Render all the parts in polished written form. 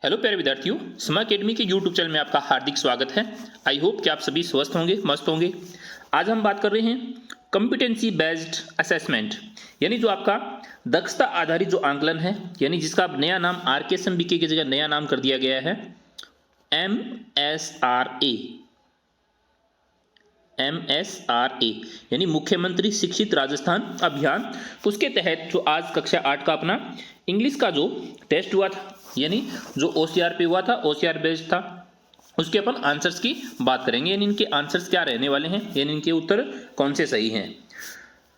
Hello प्यारे विद्यार्थियों, समा अकेडमी के यूट्यूब चैनल में आपका हार्दिक स्वागत है। आई होप कि आप सभी स्वस्थ होंगे, मस्त होंगे। आज हम बात कर रहे हैं कॉम्पिटेंसी बेस्ड असेसमेंट, यानी जो आपका दक्षता आधारित जो आंकलन है, यानी जिसका नया नाम RKSMBK की जगह नया नाम कर दिया गया है MSRA, यानी मुख्यमंत्री शिक्षित राजस्थान अभियान। उसके तहत जो आज कक्षा 8 का अपना इंग्लिश का जो टेस्ट हुआ था, यानी जो OCR पे हुआ था, OCR बेस्ड था, उसके अपन आंसर्स की बात करेंगे, यानी इनके आंसर्स क्या रहने वाले हैं, यानी इनके उत्तर कौन से सही हैं।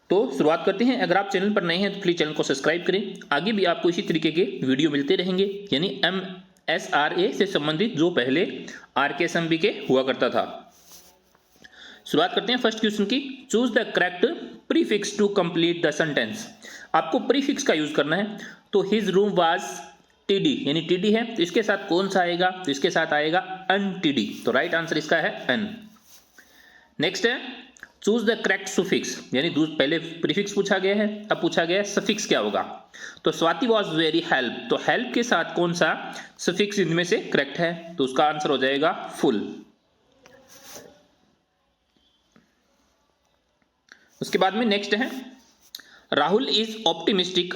तो शुरुआत करते हैं। अगर आप चैनल पर नए हैं तो प्लीज चैनल को सब्सक्राइब करें। आगे भी आपको इसी तरीके के वीडियो मिलते रहेंगे, यानी MSRA से संबंधित जो पहले RKSMBK हुआ करता था। शुरुआत करते हैं फर्स्ट क्वेश्चन की। Choose the correct prefix to complete the sentence. आपको प्रीफिक्स का यूज करना है। तो हिज रूम वाज TD, यानी TD है तो इसके साथ कौन सा आएगा, तो इसके साथ आएगा UNTD, तो राइट आंसर इसका है N। नेक्स्ट है चूज द करेक्ट सुफिक्स, यानी पहले प्रीफिक्स पूछा गया है, अब पूछा गया है सफिक्स क्या होगा। तो स्वाति वाज वेरी हेल्प, तो हेल्प के साथ कौन सा सफिक्स इनमें से करेक्ट है, तो उसका आंसर हो जाएगा फुल। उसके बाद में नेक्स्ट है Rahul is optimistic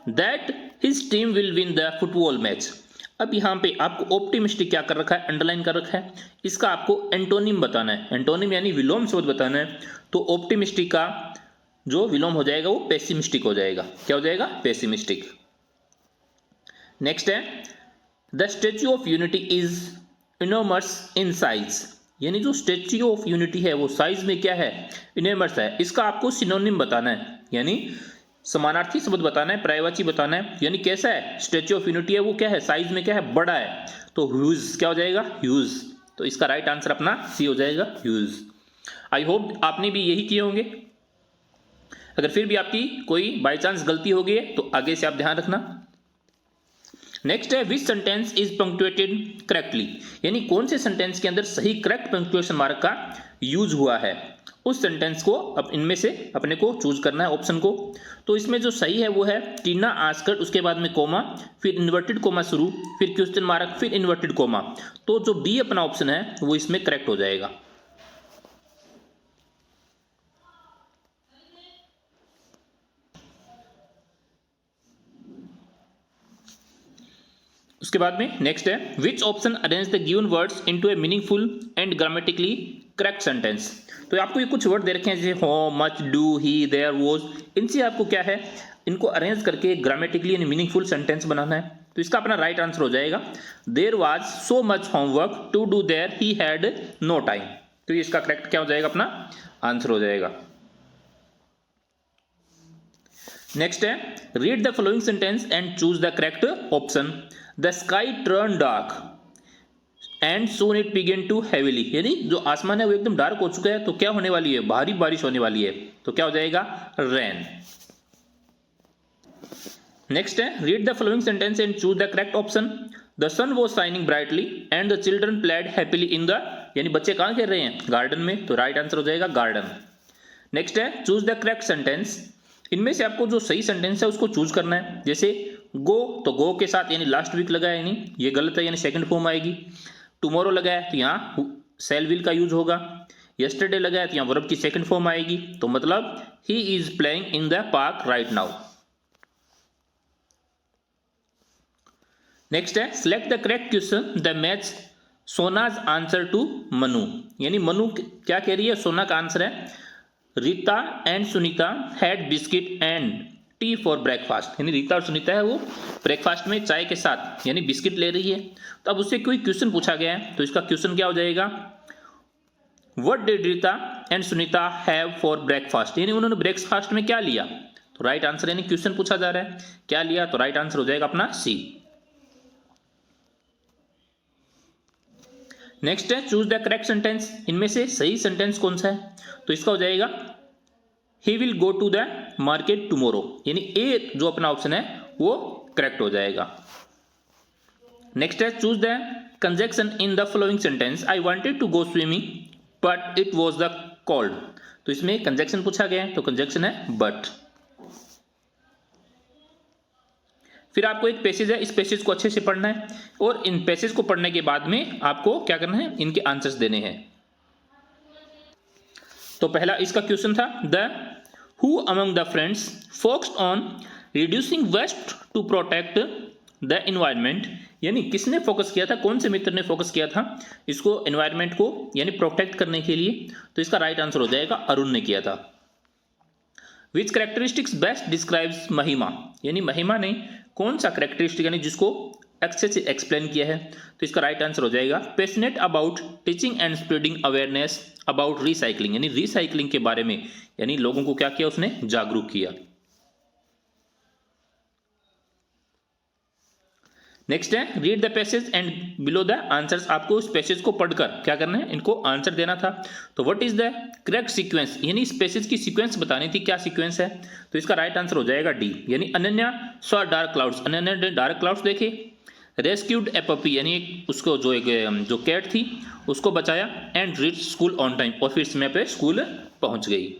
that his team will win the football match. अब यहां पे आपको ऑप्टिमिस्टिक क्या कर रखा है, अंडरलाइन कर रखा है। इसका आपको एंटोनिम बताना है, एंटोनिम यानी विलोम शब्द बताना है। तो ऑप्टिमिस्टिक का जो विलोम हो जाएगा वो पेसिमिस्टिक हो जाएगा। क्या हो जाएगा, पेसिमिस्टिक। नेक्स्ट है the statue of unity is enormous in size, यानी जो स्टैच्यू ऑफ यूनिटी है वो साइज में क्या है, इनॉर्मस है। इसका आपको सिनोनिम बताना है, यानी समानार्थी शब्द बताना है, पर्यायवाची बताना है, यानी कैसा है स्टैच्यू ऑफ यूनिटी है वो क्या है, साइज में क्या है, बड़ा है। तो ह्यूज क्या हो जाएगा, ह्यूज। तो इसका राइट आंसर अपना सी हो जाएगा, ह्यूज। आई होप आपने भी यही किए होंगे। अगर फिर भी आपकी कोई बाई चांस गलती हो गई है तो आगे से आप ध्यान रखना। नेक्स्ट है विच सेंटेंस इज पंक्चुएटेड करेक्टली, यानी कौन से सेंटेंस के अंदर सही करेक्ट पंक्चुएशन मार्क का यूज हुआ है, उस सेंटेंस को अब इनमें से अपने को चूज करना है ऑप्शन को। तो इसमें जो सही है वो है टीना आस्क्ड, उसके बाद में कोमा, फिर इन्वर्टेड कोमा शुरू, फिर क्वेश्चन मार्क, फिर इन्वर्टेड कोमा। तो जो बी अपना ऑप्शन है वो इसमें करेक्ट हो जाएगा। उसके बाद में नेक्स्ट है which option arrange the given words into a meaningful and grammatically correct sentence. तो आपको ये कुछ वर्ड दे रखे हैं जैसे home, much, do, he, there, was, इनसे आपको क्या है, इनको अरेंज करके ग्रामेटिकली यानी मीनिंगफुल सेंटेंस बनाना है। तो इसका अपना राइट आंसर हो जाएगा there was so much homework to do there he had no time. तो ये इसका करेक्ट क्या हो जाएगा, अपना आंसर हो जाएगा। नेक्स्ट है read the following sentence and choose the correct option. The sky turn dark and soon it begin to heavily, यानी जो आसमान है वो एकदम डार्क हो चुका है तो क्या होने वाली है, भारी बारिश होने वाली है। तो क्या हो जाएगा, रेन। नेक्स्ट है read the following sentence and choose the correct option. The sun was shining brightly and the children played happily in the, यानी बच्चे कहां खेल रहे हैं, गार्डन में। तो राइट आंसर हो जाएगा गार्डन। नेक्स्ट है चूज द करेक्ट सेंटेंस। इनमें से आपको जो सही सेंटेंस है उसको चूज करना है। जैसे गो, तो गो के साथ यानी लास्ट वीक लगा है, यानी ये गलत है, यानी सेकंड फॉर्म आएगी। टुमारो लगा है तो यहाँ सेल विल का यूज होगा। यस्टरडे लगा है तो यहाँ वर्ब की सेकंड फॉर्म आएगी। तो मतलब he is playing in the park right now. Next है select the correct question the match सोनाज आंसर टू मनु, यानी मनु क्या कह रही है, सोना का आंसर है Rita and Sunita had biscuit and T for breakfast, यानी रीता और सुनीता है वो ब्रेकफास्ट में चाय के साथ यानी बिस्किट ले रही है। तो अब उससे कोई क्वेश्चन पूछा गया है तो इसका क्वेश्चन क्या हो जाएगा, what did Rita and Sunita have for breakfast, यानी उन्होंने ब्रेकफास्ट में क्या लिया। तो राइट आंसर, यानी क्वेश्चन पूछा जा रहा है क्या लिया, तो राइट आंसर हो जाएगा अपना सी। नेक्स्ट है चूज द करेक्ट सेंटेंस। इनमें से सही सेंटेंस कौन सा है, तो इसका हो जाएगा he will go to the market tomorrow, यानी ए जो अपना ऑप्शन है वो करेक्ट हो जाएगा। नेक्स्ट है choose the conjunction in the following sentence. I wanted to go swimming but it was the cold, तो इसमें कंजक्शन पूछा गया है तो कंजक्शन है बट। फिर आपको एक पैसेज है, इस पैसेज को अच्छे से पढ़ना है और इन पैसेज को पढ़ने के बाद में आपको क्या करना है, इनके आंसर्स देने हैं। तो पहला इसका क्वेश्चन था, the who among the friends focused on reducing waste to protect the environment, यानी किसने फोकस किया था, कौन से मित्र ने फोकस किया था इसको एनवायरनमेंट को यानी प्रोटेक्ट करने के लिए। तो इसका राइट आंसर हो जाएगा अरुण ने किया था। विच कैरेक्टरिस्टिक्स बेस्ट डिस्क्राइब्स महिमा, यानी महिमा ने कौन सा कैरेक्टरिस्टिक यानी जिसको अच्छे से एक्सप्लेन किया है। तो इसका राइट आंसर हो जाएगा passionate about teaching and spreading awareness about recycling, यानी रिसाइकलिंग के बारे में यानी लोगों को क्या किया, उसने जागरूक किया। नेक्स्ट है read the passage and below the answers, आपको इस पैसेज को पढ़कर क्या करना है, इनको आंसर देना था। तो what is the correct sequence, यानी इस पैसेज की सीक्वेंस बतानी थी, क्या सीक्वेंस है। तो इसका राइट आंसर हो जाएगा डी, यानी Ananya saw dark clouds, Ananya ने डार्क क्लाउड्स देखे, रेस्क्यूड ए पपी यानी उसको जो कैट थी उसको बचाया, and reach school on time, और फिर समय पे स्कूल पहुंच गई।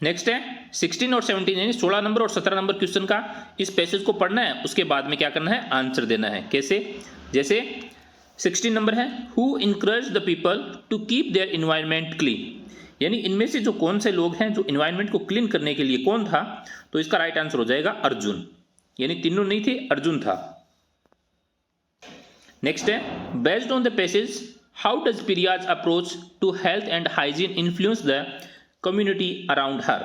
नेक्स्ट है 16 और 17 यानी 16 नंबर और 17 नंबर क्वेश्चन का इस पैसेज को पढ़ना है, उसके बाद में क्या करना है, आंसर देना है। कैसे, जैसे 16 नंबर है who encourage the people to keep their environment clean, यानी इनमें से जो कौन से लोग हैं जो एनवायरनमेंट को क्लीन करने के लिए कौन था। तो इसका राइट आंसर हो जाएगा अर्जुन, यानी तीनों नहीं थे, अर्जुन था। नेक्स्ट है based on the passage how does Priya's approach to health and hygiene influence the community around her.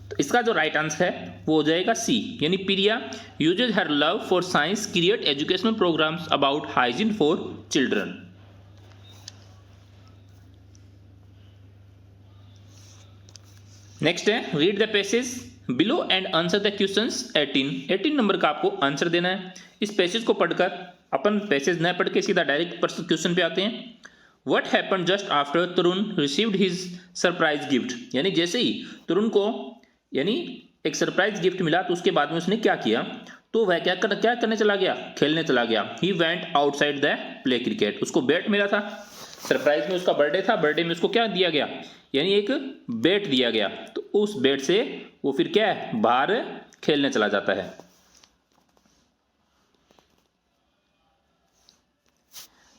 तो इसका जो राइट आंसर है वो हो जाएगा सी, यानी Priya uses her love for science create educational programs about hygiene for children. Next है read the passage below and answer the questions 18 number का आपको आंसर देना है। इस पैसेज को पढ़कर, अपन पैसेज न पढ़ के सीधा डायरेक्ट क्वेश्चन पे आते हैं। What happened just after Tarun received his surprise gift, यानी जैसे ही तरुण को यानी एक सरप्राइज गिफ्ट मिला तो उसके बाद में उसने क्या किया, तो वह क्या करने चला गया, खेलने चला गया। He went outside the play cricket, उसको बैट मिला था, सरप्राइज में उसका बर्थडे था, बर्थडे में उसको क्या दिया गया, यानी एक बैट दिया गया। तो उस बैट से वो फिर क्या है, बाहर खेलने चला जाता है।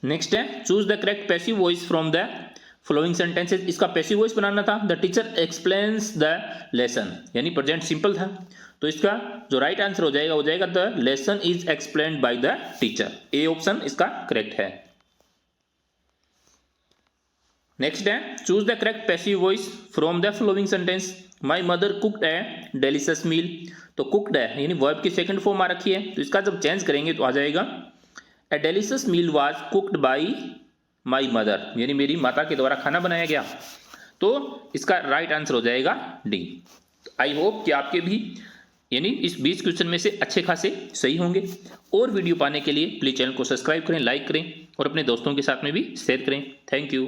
नेक्स्ट है choose the correct passive voice from the following sentences, इसका पैसिव वॉइस बनाना था। The teacher explains the lesson, यानी प्रेजेंट सिंपल था, तो इसका जो राइट आंसर हो जाएगा the lesson is explained by the teacher, A option इसका करेक्ट है। नेक्स्ट है choose the correct passive voice from the following sentence. My mother cooked a delicious meal, तो कुक्ड है यानी वर्ब की सेकंड फॉर्म आ रखी है, तो इसका जब चेंज करेंगे तो आ जाएगा A delicious meal was cooked by my mother, यानी मेरी माता के द्वारा खाना बनाया गया। तो इसका राइट आंसर हो जाएगा डी। आई होप कि आपके भी यानी इस 20 क्वेश्चन में से अच्छे खासे सही होंगे। और वीडियो पाने के लिए प्लीज चैनल को सब्सक्राइब करें, लाइक करें और अपने दोस्तों के साथ में भी शेयर करें। Thank you.